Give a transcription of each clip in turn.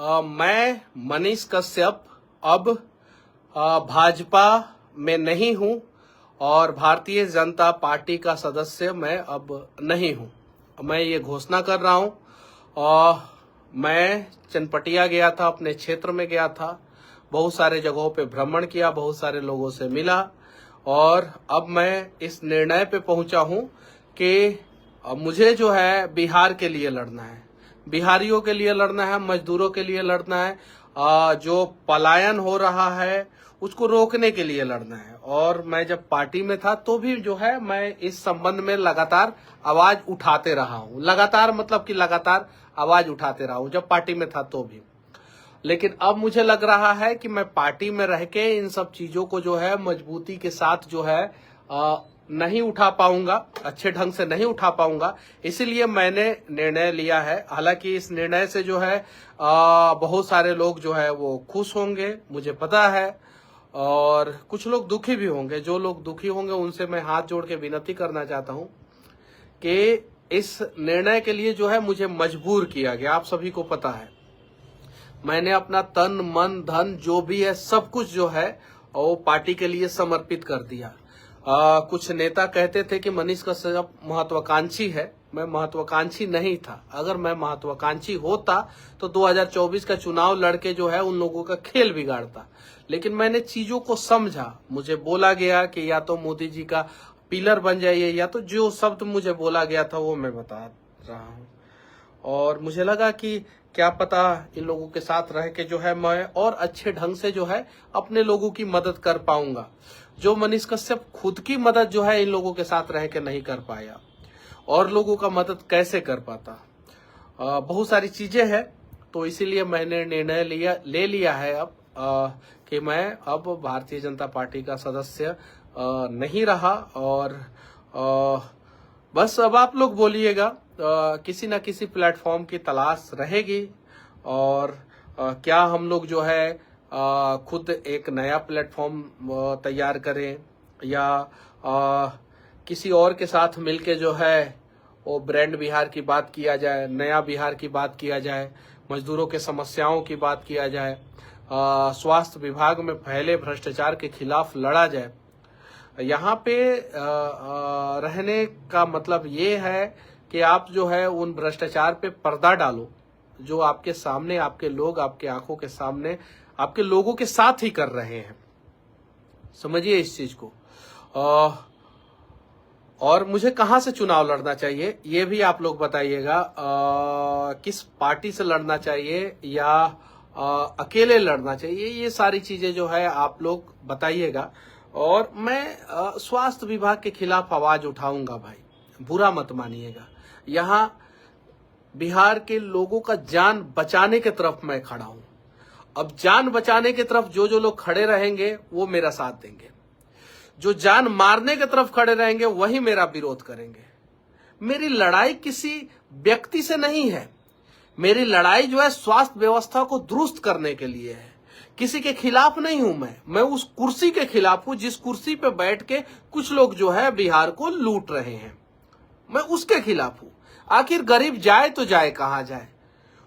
मैं मनीष कश्यप अब भाजपा में नहीं हूं और भारतीय जनता पार्टी का सदस्य मैं अब नहीं हूं। मैं ये घोषणा कर रहा हूं। और मैं चनपटिया गया था, अपने क्षेत्र में गया था, बहुत सारे जगहों पे भ्रमण किया, बहुत सारे लोगों से मिला और अब मैं इस निर्णय पे पहुंचा हूं कि मुझे जो है बिहार के लिए लड़ना है, बिहारियों के लिए लड़ना है, मजदूरों के लिए लड़ना है, जो पलायन हो रहा है उसको रोकने के लिए लड़ना है। और मैं जब पार्टी में था तो भी जो है मैं इस संबंध में लगातार आवाज उठाते रहा हूं। लगातार मतलब कि लगातार आवाज उठाते रहा हूं जब पार्टी में था तो भी। लेकिन अब मुझे लग रहा है कि मैं पार्टी में रह के इन सब चीजों को जो है मजबूती के साथ जो है नहीं उठा पाऊंगा, अच्छे ढंग से नहीं उठा पाऊंगा। इसीलिए मैंने निर्णय लिया है। हालांकि इस निर्णय से जो है बहुत सारे लोग जो है वो खुश होंगे, मुझे पता है, और कुछ लोग दुखी भी होंगे। जो लोग दुखी होंगे उनसे मैं हाथ जोड़ के विनती करना चाहता हूं कि इस निर्णय के लिए जो है मुझे मजबूर किया गया। आप सभी को पता है मैंने अपना तन मन धन जो भी है सब कुछ जो है वो पार्टी के लिए समर्पित कर दिया। कुछ नेता कहते थे कि मनीष कश्यप महत्वाकांक्षी है। मैं महत्वाकांक्षी नहीं था। अगर मैं महत्वाकांक्षी होता तो 2024 का चुनाव लड़के जो है उन लोगों का खेल बिगाड़ता। लेकिन मैंने चीजों को समझा। मुझे बोला गया कि या तो मोदी जी का पिलर बन जाइए, या तो जो शब्द मुझे बोला गया था वो मैं बता रहा हूँ। और मुझे लगा कि क्या पता इन लोगों के साथ रह के जो है मैं और अच्छे ढंग से जो है अपने लोगों की मदद कर पाऊंगा, जो मनीष कश्यप खुद की मदद जो है इन लोगों के साथ रह के नहीं कर पाया। और लोगों का मदद कैसे कर पाता, बहुत सारी चीजें हैं। तो इसीलिए मैंने निर्णय ले लिया है अब कि मैं अब भारतीय जनता पार्टी का सदस्य नहीं रहा। और बस अब आप लोग बोलिएगा, किसी न किसी प्लेटफॉर्म की तलाश रहेगी। और क्या हम लोग जो है खुद एक नया प्लेटफॉर्म तैयार करें, या किसी और के साथ मिलके जो है वो ब्रांड बिहार की बात किया जाए, नया बिहार की बात किया जाए, मजदूरों के समस्याओं की बात किया जाए, स्वास्थ्य विभाग में फैले भ्रष्टाचार के खिलाफ लड़ा जाए। यहाँ पे रहने का मतलब ये है कि आप जो है उन भ्रष्टाचार पे पर्दा डालो जो आपके सामने, आपके लोग आपके आंखों के सामने आपके लोगों के साथ ही कर रहे हैं। समझिए इस चीज को। और मुझे कहां से चुनाव लड़ना चाहिए ये भी आप लोग बताइएगा। किस पार्टी से लड़ना चाहिए या अकेले लड़ना चाहिए, ये सारी चीजें जो है आप लोग बताइएगा। और मैं स्वास्थ्य विभाग के खिलाफ आवाज उठाऊंगा भाई, बुरा मत मानिएगा। यहाँ बिहार के लोगों का जान बचाने की तरफ मैं खड़ा हूं। अब जान बचाने की तरफ जो जो लोग खड़े रहेंगे वो मेरा साथ देंगे, जो जान मारने की तरफ खड़े रहेंगे वही मेरा विरोध करेंगे। मेरी लड़ाई किसी व्यक्ति से नहीं है, मेरी लड़ाई जो है स्वास्थ्य व्यवस्था को दुरुस्त करने के लिए है। किसी के खिलाफ नहीं हूं मैं उस कुर्सी के खिलाफ हूं जिस कुर्सी पे बैठ के कुछ लोग जो है बिहार को लूट रहे हैं। मैं उसके खिलाफ हूं। आखिर गरीब जाए तो जाए कहां जाए,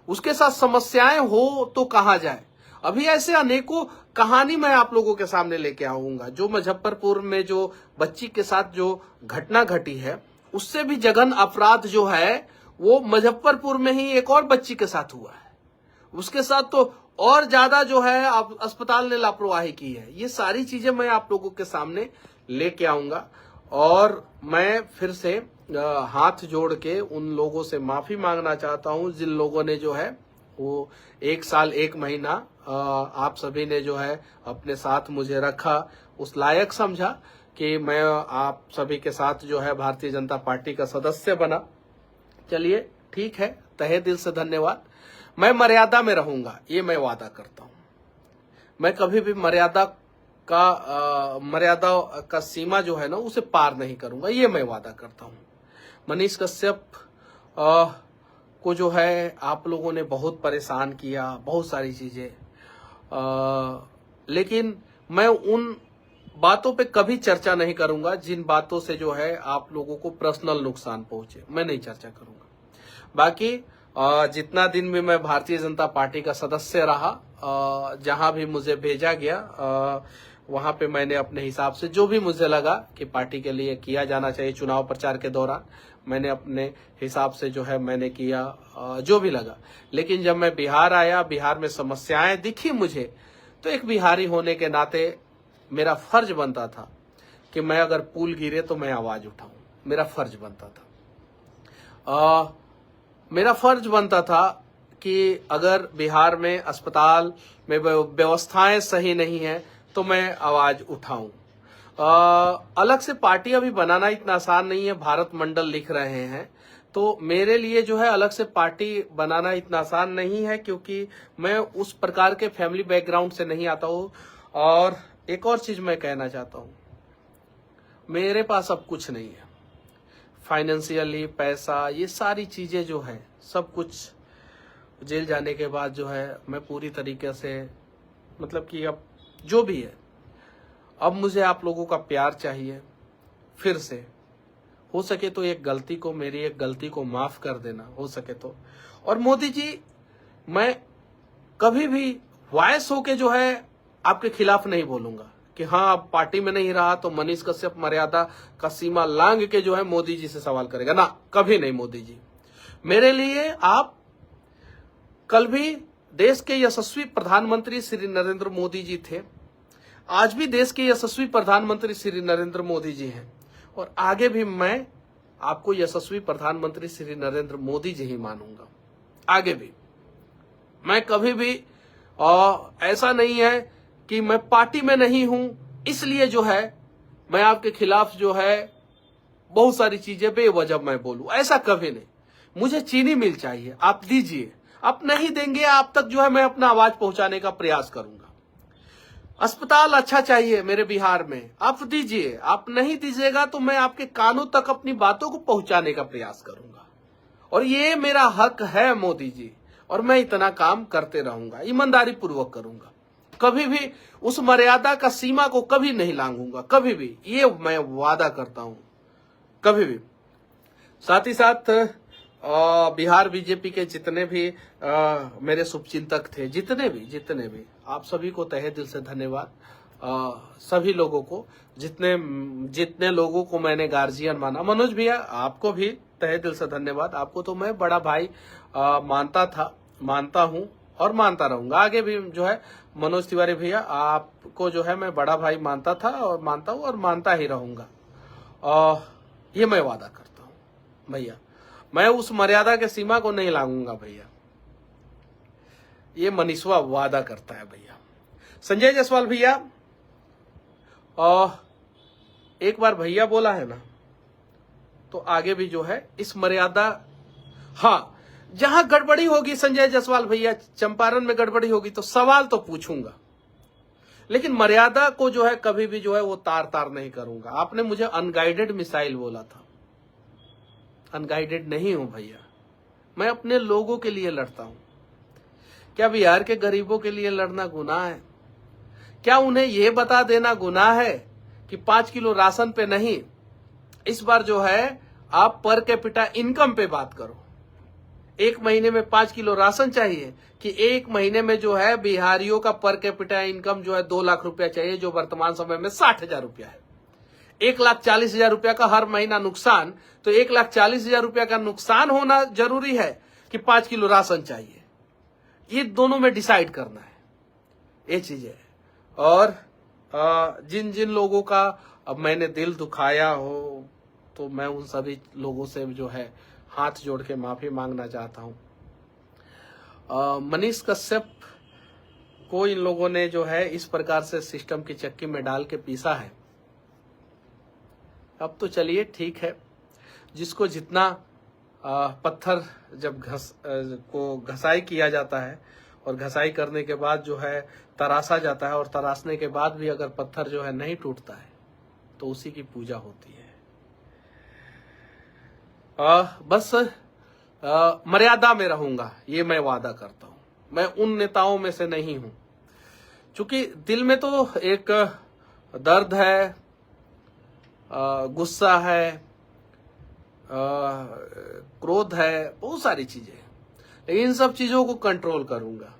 उसके साथ समस्याएं हो तो कहां जाए। अभी ऐसे अनेकों कहानी मैं आप लोगों के सामने लेके आऊंगा। जो मुजफ्फरपुर में जो बच्ची के साथ जो घटना घटी है, उससे भी जघन अपराध जो है वो मुजफ्फरपुर में ही एक और बच्ची के साथ हुआ है। उसके साथ तो और ज्यादा जो है अस्पताल ने लापरवाही की है। ये सारी चीजें मैं आप लोगों के सामने लेके आऊंगा। और मैं फिर से हाथ जोड़ के उन लोगों से माफी मांगना चाहता हूं जिन लोगों ने जो है वो 1 साल 1 महीना आप सभी ने जो है अपने साथ मुझे रखा, उस लायक समझा कि मैं आप सभी के साथ जो है भारतीय जनता पार्टी का सदस्य बना। चलिए ठीक है, तहे दिल से धन्यवाद। मैं मर्यादा में रहूंगा, ये मैं वादा करता हूं। मैं कभी भी मर्यादा का सीमा जो है ना उसे पार नहीं करूंगा, ये मैं वादा करता हूं। मनीष कश्यप को जो है आप लोगों ने बहुत परेशान किया, बहुत सारी चीजें, लेकिन मैं उन बातों पे कभी चर्चा नहीं करूंगा जिन बातों से जो है आप लोगों को पर्सनल नुकसान पहुंचे। मैं नहीं चर्चा करूंगा। बाकी जितना दिन भी मैं भारतीय जनता पार्टी का सदस्य रहा, जहां भी मुझे भेजा गया वहां पे मैंने अपने हिसाब से जो भी मुझे लगा कि पार्टी के लिए किया जाना चाहिए चुनाव प्रचार के दौरान, मैंने अपने हिसाब से जो है मैंने किया, जो भी लगा। लेकिन जब मैं बिहार आया, बिहार में समस्याएं दिखी मुझे, तो एक बिहारी होने के नाते मेरा फर्ज बनता था कि मैं अगर पुल गिरे तो मैं आवाज उठाऊं। मेरा फर्ज बनता था। मेरा फर्ज बनता था कि अगर बिहार में अस्पताल में व्यवस्थाएं सही नहीं है तो मैं आवाज उठाऊं। अलग से पार्टी अभी बनाना इतना आसान नहीं है, भारत मंडल लिख रहे हैं, तो मेरे लिए जो है अलग से पार्टी बनाना इतना आसान नहीं है, क्योंकि मैं उस प्रकार के फैमिली बैकग्राउंड से नहीं आता हूं। और एक और चीज मैं कहना चाहता हूं, मेरे पास अब कुछ नहीं है फाइनेंशियली, पैसा, ये सारी चीजें जो है सब कुछ जेल जाने के बाद जो है मैं पूरी तरीके से, मतलब कि अब जो भी है, अब मुझे आप लोगों का प्यार चाहिए। फिर से हो सके तो मेरी एक गलती को माफ कर देना, हो सके तो। और मोदी जी, मैं कभी भी वॉइस होके जो है आपके खिलाफ नहीं बोलूंगा कि हाँ आप पार्टी में नहीं रहा तो मनीष कश्यप मर्यादा का सीमा लांघ के जो है मोदी जी से सवाल करेगा, ना, कभी नहीं। मोदी जी, मेरे लिए आप कल भी देश के यशस्वी प्रधानमंत्री श्री नरेंद्र मोदी जी थे, आज भी देश के यशस्वी प्रधानमंत्री श्री नरेंद्र मोदी जी हैं, और आगे भी मैं आपको यशस्वी प्रधानमंत्री श्री नरेंद्र मोदी जी ही मानूंगा। आगे भी मैं कभी भी ऐसा नहीं है कि मैं पार्टी में नहीं हूं इसलिए जो है मैं आपके खिलाफ जो है बहुत सारी चीजें बेवजह मैं बोलूं, ऐसा कभी नहीं। मुझे चीनी मिल चाहिए, आप दीजिए, आप नहीं देंगे आप तक जो है मैं अपना आवाज पहुंचाने का प्रयास करूंगा। अस्पताल अच्छा चाहिए मेरे बिहार में, आप दीजिए, आप नहीं दीजिएगा तो मैं आपके कानों तक अपनी बातों को पहुंचाने का प्रयास करूंगा, और ये मेरा हक है मोदी जी, और मैं इतना काम करते रहूंगा, ईमानदारी पूर्वक करूंगा। कभी भी उस मर्यादा का सीमा को कभी नहीं लांघूंगा, कभी भी, ये मैं वादा करता हूं, कभी भी। साथ ही साथ बिहार बीजेपी के जितने भी मेरे शुभचिंतक थे, जितने भी आप सभी को तहे दिल से धन्यवाद। सभी लोगों को, जितने लोगों को मैंने गार्जियन माना, मनोज भैया आपको भी तहे दिल से धन्यवाद। आपको तो मैं बड़ा भाई मानता हूं और मानता रहूंगा, आगे भी जो है। मनोज तिवारी भैया, आपको जो है मैं बड़ा भाई मानता था और मानता हूं और मानता ही रहूंगा। ये मैं वादा करता हूं भैया, मैं उस मर्यादा के सीमा को नहीं लांघूंगा भैया, ये मनीषवा वादा करता है भैया। संजय जायसवाल भैया, एक बार भैया बोला है ना, तो आगे भी जो है इस मर्यादा, हाँ, जहां गड़बड़ी होगी संजय जायसवाल भैया, चंपारण में गड़बड़ी होगी तो सवाल तो पूछूंगा, लेकिन मर्यादा को जो है कभी भी जो है वो तार नहीं करूंगा। आपने मुझे अनगाइडेड मिसाइल बोला था, अनगाइडेड नहीं हूं भैया, मैं अपने लोगों के लिए लड़ता हूं। क्या बिहार के गरीबों के लिए लड़ना गुनाह है? क्या उन्हें यह बता देना गुनाह है कि 5 किलो राशन पे नहीं, इस बार जो है आप पर कैपिटा इनकम पे बात करो। एक महीने में 5 किलो राशन चाहिए कि एक महीने में जो है बिहारियों का पर कैपिटा इनकम जो है 2 लाख रुपया चाहिए, जो वर्तमान समय में 60,000 रुपया है। 1,40,000 रुपया का हर महीना नुकसान, तो 1,40,000 रुपया का नुकसान होना जरूरी है कि 5 किलो राशन चाहिए? ये दोनों में डिसाइड करना है, ये चीज है। और जिन लोगों का अब मैंने दिल दुखाया हो, तो मैं उन सभी लोगों से जो है हाथ जोड़ के माफी मांगना चाहता हूं। मनीष कश्यप को इन लोगों ने जो है इस प्रकार से सिस्टम की चक्की में डाल के पीसा है। अब तो चलिए ठीक है, जिसको जितना पत्थर जब घसाई किया जाता है और घसाई करने के बाद जो है तराशा जाता है, और तराशने के बाद भी अगर पत्थर जो है नहीं टूटता है तो उसी की पूजा होती है। बस मर्यादा में रहूंगा, ये मैं वादा करता हूं। मैं उन नेताओं में से नहीं हूं, क्योंकि दिल में तो एक दर्द है, गुस्सा है, क्रोध है, बहुत सारी चीजें हैं। लेकिन इन सब चीजों को कंट्रोल करूंगा,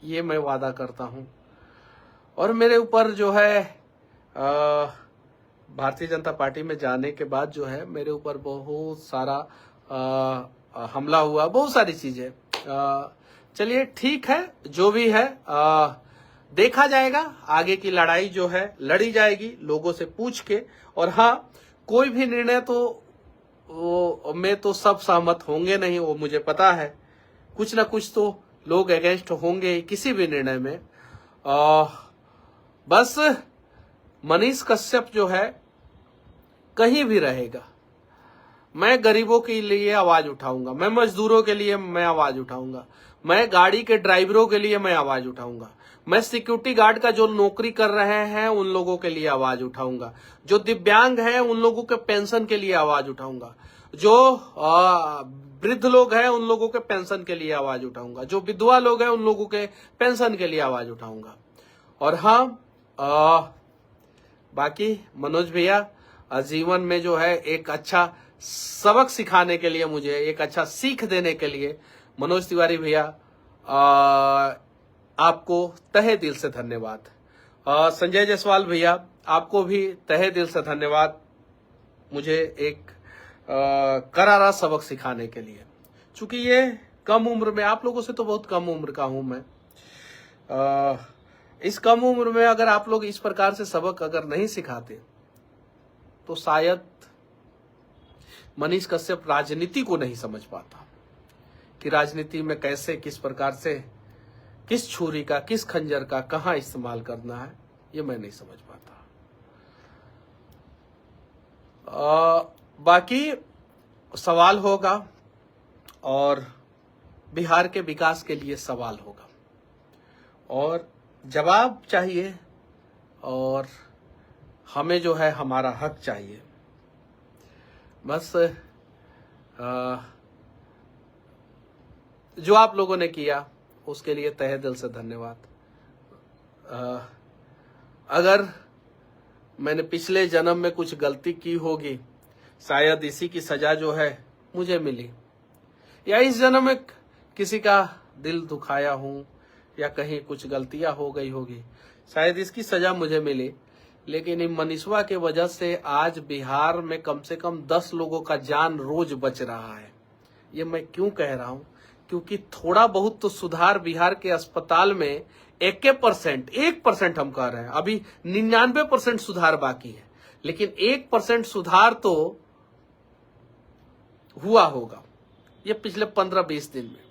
ये मैं वादा करता हूं। और मेरे ऊपर जो है भारतीय जनता पार्टी में जाने के बाद जो है मेरे ऊपर बहुत सारा हमला हुआ, बहुत सारी चीजें। चलिए ठीक है, जो भी है देखा जाएगा, आगे की लड़ाई जो है लड़ी जाएगी लोगों से पूछ के। और हाँ, कोई भी निर्णय तो में तो सब सहमत होंगे नहीं, वो मुझे पता है। कुछ ना कुछ तो लोग अगेंस्ट होंगे किसी भी निर्णय में। बस मनीष कश्यप जो है कहीं भी रहेगा, मैं गरीबों के लिए आवाज उठाऊंगा, मैं मजदूरों के लिए मैं आवाज उठाऊंगा, मैं गाड़ी के ड्राइवरों के लिए मैं आवाज उठाऊंगा, मैं सिक्योरिटी गार्ड का जो नौकरी कर रहे हैं उन लोगों के लिए आवाज उठाऊंगा, जो दिव्यांग हैं उन लोगों के पेंशन के लिए आवाज उठाऊंगा, जो वृद्ध लोग हैं उन लोगों के पेंशन के लिए आवाज उठाऊंगा, जो विधवा लोग हैं उन लोगों के पेंशन के लिए आवाज उठाऊंगा। और हाँ, बाकी मनोज भैया जीवन में जो है एक अच्छा सबक सिखाने के लिए, मुझे एक अच्छा सीख देने के लिए मनोज तिवारी भैया आपको तहे दिल से धन्यवाद। संजय जायसवाल भैया आपको भी तहे दिल से धन्यवाद, मुझे एक करारा सबक सिखाने के लिए। चूंकि ये कम उम्र में, आप लोगों से तो बहुत कम उम्र का हूं मैं, इस कम उम्र में अगर आप लोग इस प्रकार से सबक अगर नहीं सिखाते तो शायद मनीष कश्यप राजनीति को नहीं समझ पाता कि राजनीति में कैसे, किस प्रकार से, किस छुरी का, किस खंजर का कहां इस्तेमाल करना है, ये मैं नहीं समझ पाता। बाकी सवाल होगा और बिहार के विकास के लिए सवाल होगा और जवाब चाहिए और हमें जो है हमारा हक चाहिए। बस जो आप लोगों ने किया उसके लिए तहे दिल से धन्यवाद। अगर मैंने पिछले जन्म में कुछ गलती की होगी, शायद इसी की सजा जो है मुझे मिली, या इस जन्म में किसी का दिल दुखाया हूं या कहीं कुछ गलतियां हो गई होगी, शायद इसकी सजा मुझे मिली। लेकिन इन मनीषवा के वजह से आज बिहार में कम से कम 10 लोगों का जान रोज बच रहा है। ये मैं क्यों कह रहा हूं? क्योंकि थोड़ा बहुत तो सुधार बिहार के अस्पताल में 1% हम कह रहे हैं, अभी 99% सुधार बाकी है, लेकिन 1% सुधार तो हुआ होगा ये पिछले 15-20 दिन में।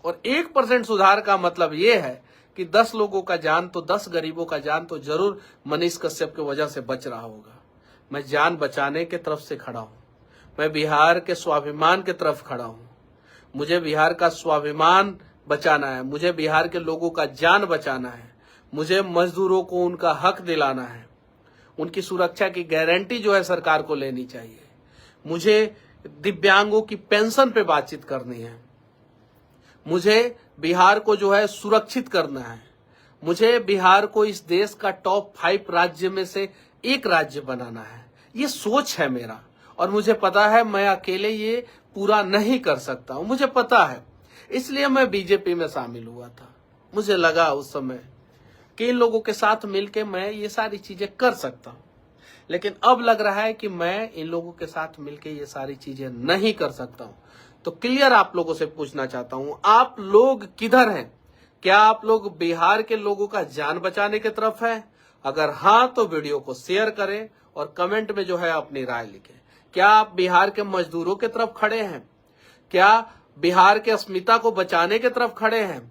और 1% सुधार का मतलब ये है कि 10 लोगों का जान तो, 10 गरीबों का जान तो जरूर मनीष कश्यप की वजह से बच रहा होगा। मैं जान बचाने के तरफ से खड़ा हूं, मैं बिहार के स्वाभिमान के तरफ खड़ा हूं। मुझे बिहार का स्वाभिमान बचाना है, मुझे बिहार के लोगों का जान बचाना है, मुझे मजदूरों को उनका हक दिलाना है, उनकी सुरक्षा की गारंटी जो है सरकार को लेनी चाहिए, मुझे दिव्यांगों की पेंशन पे बातचीत करनी है, मुझे बिहार को जो है सुरक्षित करना है, मुझे बिहार को इस देश का टॉप 5 राज्य में से एक राज्य बनाना है। ये सोच है मेरा और मुझे पता है मैं अकेले ये पूरा नहीं कर सकता हूं, मुझे पता है। इसलिए मैं बीजेपी में शामिल हुआ था। मुझे लगा उस समय कि इन लोगों के साथ मिलकर मैं ये सारी चीजें कर सकता हूं, लेकिन अब लग रहा है कि मैं इन लोगों के साथ मिलकर ये सारी चीजें नहीं कर सकता हूं। तो क्लियर आप लोगों से पूछना चाहता हूं, आप लोग किधर हैं? क्या आप लोग बिहार के लोगों का जान बचाने की तरफ है? अगर हाँ तो वीडियो को शेयर करें और कमेंट में जो है अपनी राय लिखें। क्या आप बिहार के मजदूरों की तरफ खड़े हैं? क्या बिहार के अस्मिता को बचाने की तरफ खड़े हैं?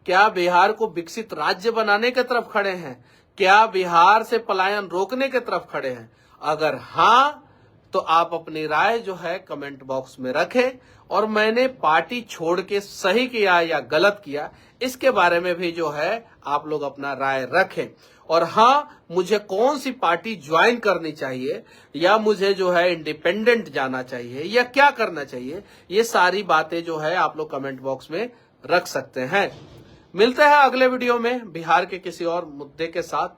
क्या बिहार को विकसित राज्य बनाने की तरफ खड़े हैं? क्या बिहार से पलायन रोकने की तरफ खड़े हैं? अगर हाँ तो आप अपनी राय जो है कमेंट बॉक्स में रखें और मैंने पार्टी छोड़ के सही किया या गलत किया इसके बारे में भी जो है आप लोग अपना राय रखें। और हाँ, मुझे कौन सी पार्टी ज्वाइन करनी चाहिए या मुझे जो है इंडिपेंडेंट जाना चाहिए या क्या करना चाहिए, ये सारी बातें जो है आप लोग कमेंट बॉक्स में रख सकते हैं। मिलते हैं अगले वीडियो में बिहार के किसी और मुद्दे के साथ,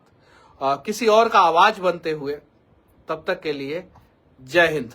किसी और का आवाज बनते हुए। तब तक के लिए जय हिंद।